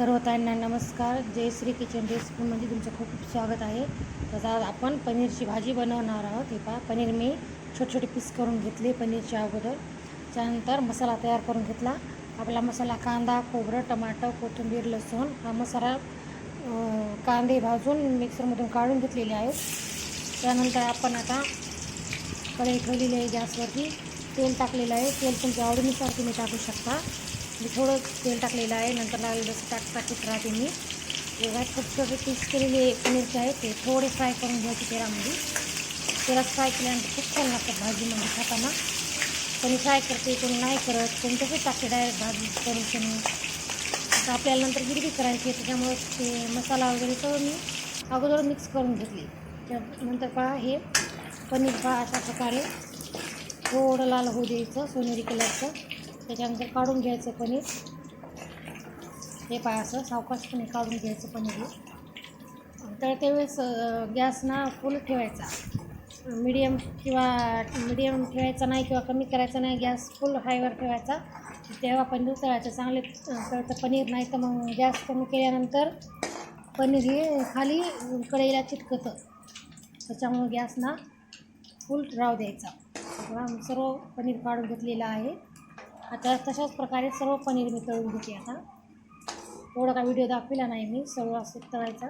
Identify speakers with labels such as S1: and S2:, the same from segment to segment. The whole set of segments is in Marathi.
S1: सर्व ताईंना नमस्कार. जयश्री किचन रेसिपीमध्ये तुमचं खूप खूप स्वागत आहे. तर आज आपण पनीरची भाजी बनवणार आहोत. हे पहा, पनीर मी छोटे छोटे पीस करून घेतले पनीरच्या अगोदर. त्यानंतर मसाला तयार करून घेतला. आपला मसाला कांदा, खोबरं, टमाटर, कोथिंबीर, लसूण हा मसाला कांदे भाजून मिक्सरमधून काढून घेतलेले आहेत. त्यानंतर आपण आता कढई ठेवलेली आहे गॅसवरती. तेल टाकलेलं आहे. तेल तुमच्या आवडीनुसार तुम्ही टाकू शकता. मी थोडं तेल टाकलेलं आहे. नंतर लागेल जसं टाकत राहते मी. बघा, छोटे छोटे पीस केलेले पनीरचे आहेत ते थोडे फ्राय करून घ्यायचे तेलामध्ये. तेलात फ्राय केल्यानंतर खूप छान लागतात भाजीमध्ये खाताना. कोणी फ्राय करते, कोणी नाही करत, कोणी तसेच टाकते डायरेक्ट भाजी करून कोणी. आता आपल्याला नंतर गिरवी करायची आहे, त्याच्यामुळे ते मसाला वगैरे सगळं मी अगोदर मिक्स करून घेतली. त्यानंतर पहा, हे पनीर पहा अशा प्रकारे थोडं लाल होऊ द्यायचं सोनेरी कलरचं. त्याच्यानंतर काढून घ्यायचं पनीर. हे पहा असं सावकाशपणे काढून घ्यायचं पनीर. तर त्यावेळेस गॅस ना फुल ठेवायचा, मीडियम ठेवायचा नाही किंवा कमी करायचा नाही. गॅस फुल हायवर ठेवायचा. तेव्हा पनीर तळायचं चांगले तळतं पनीर. नाही तर मग गॅस कमी केल्यानंतर पनीर हे खाली कढईला चिटकतं. त्याच्यामुळे गॅस ना फुल राहू द्यायचा. सर्व पनीर काढून घेतलेलं आहे. आता तशाच प्रकारे सर्व पनीर मी तळून घेते. आता एवढा का व्हिडिओ दाखविला नाही मी, सर्व असं तळायचा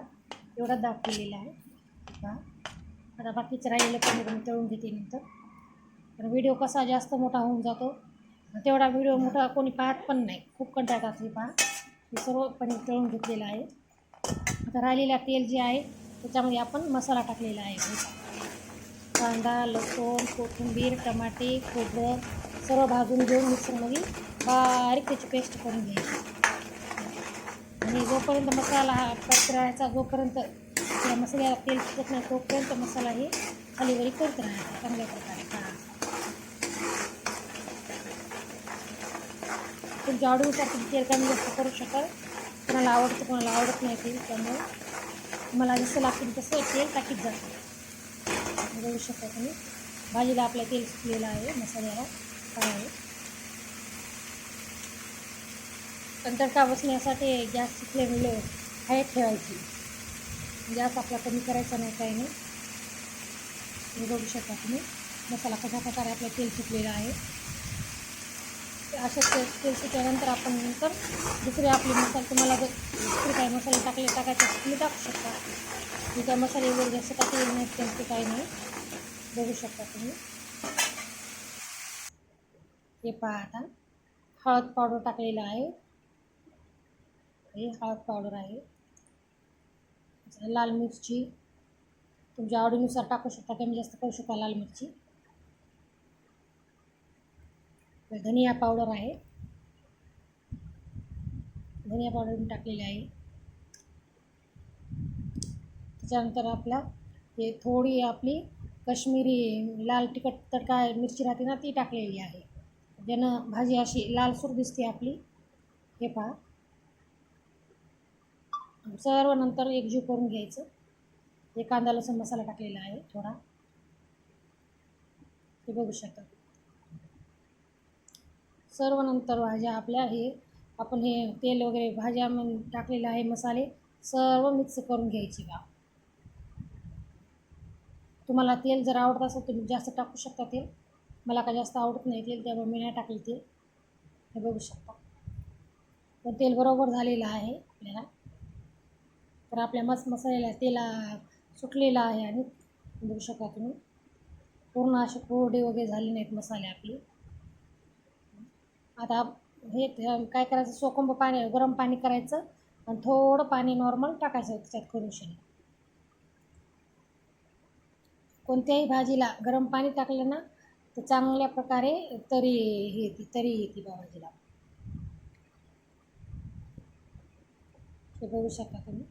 S1: एवढाच दाखवलेला आहे. आता बाकीचं राहिलेलं पनीर मी तळून घेते नंतर. तर व्हिडिओ कसा जास्त मोठा होऊन जातो, तेवढा व्हिडिओ मोठा कोणी पाहत पण नाही, खूप कंटाळतात. हे पहा, हे सर्व पनीर तळून घेतलेलं आहे. आता राहिलेला तेल जे आहे त्याच्यामध्ये आपण मसाला टाकलेला आहे. कांदा, लसूण, कोथिंबीर, टमाटे, खोबरं सर्व भाजून घेऊन मिक्सरमध्ये बारीक त्याची पेस्ट करून घ्यायची. आणि जोपर्यंत मसाला हा करत राहायचा, जोपर्यंत त्या मसाल्याला तेल सुटत नाही तोपर्यंत मसाला हे खालीवरी करत राहायचा चांगल्या प्रकारे. तुमच्या आवडीनुसार तुम्ही तेल कमी जास्त करू शकाल. कोणाला आवडतं, कोणाला आवडत नाही तेल. त्यामुळे तुम्हाला जसं लागतं तसं तेल टाकीत जातं. बघू शकता तुम्ही, भाजीला आपलं तेल सुटलेलं आहे, मसाल्याला काय आहे. तडका बसण्यासाठी गॅस फ्लेमला हाय ठेवायची. गॅस आपला कमी करायचा नाही, काही नाही. बघू शकता तुम्ही मसाला कशा प्रकारे आपलं तेल सुटलेलं आहे. अशा तेल सुटल्यानंतर आपण नंतर दुसरे आपले मसाले, तुम्हाला जर दुसरे काही मसाले टाकायचे तुम्ही टाकू शकता. मी त्या मसाले वगैरे जास्त टाकलेले नाहीत, त्यांचे काही नाही. बघू शकता तुम्ही. हे पहा, आता हळद पावडर टाकलेलं आहे. हे हळद पावडर आहे. लाल मिरची तुमच्या आवडीनुसार टाकू शकता, कमी जास्त करू शकता लाल मिरची. धनिया पावडर आहे, धनिया पावडर मी टाकलेली आहे. त्याच्यानंतर आपला हे थोडी आपली काश्मीरी लाल तिखट तडका मिरची राहते ना, ती टाकलेली आहे. ज्यानं भाजी अशी लालसूर दिसते आपली. हे पहा, सर्व नंतर एकजीव करून घ्यायचं. हे कांदा लसूण मसाला टाकलेला आहे थोडा, हे बघू शकता. सर्व नंतर भाज्या आपल्या हे आपण हे तेल वगैरे भाज्या टाकलेलं आहे, मसाले सर्व मिक्स करून घ्यायचे. का तुम्हाला तेल जर आवडत असेल तुम्ही जास्त टाकू शकता तेल. मला का जास्त आवडत नाही तेल, त्यामुळे मी नाही टाकले तेल. हे बघू शकता. पण तेल बरोबर झालेलं आहे आपल्याला. तर आपल्या मसाल्याला तेला सुटलेलं आहे. आणि बघू शकता तुम्ही पूर्ण असे कोरडे वगैरे झाले नाहीत मसाले आपले. आता हे काय करायचं, सोकंब पाणी गरम पाणी करायचं आणि थोडं पाणी नॉर्मल टाकायचं त्याच्यात करूशन. कोणत्याही भाजीला गरम पाणी टाकलं ना तर चांगल्या प्रकारे तरी येते भाजीला. हे बघू शकता तुम्ही.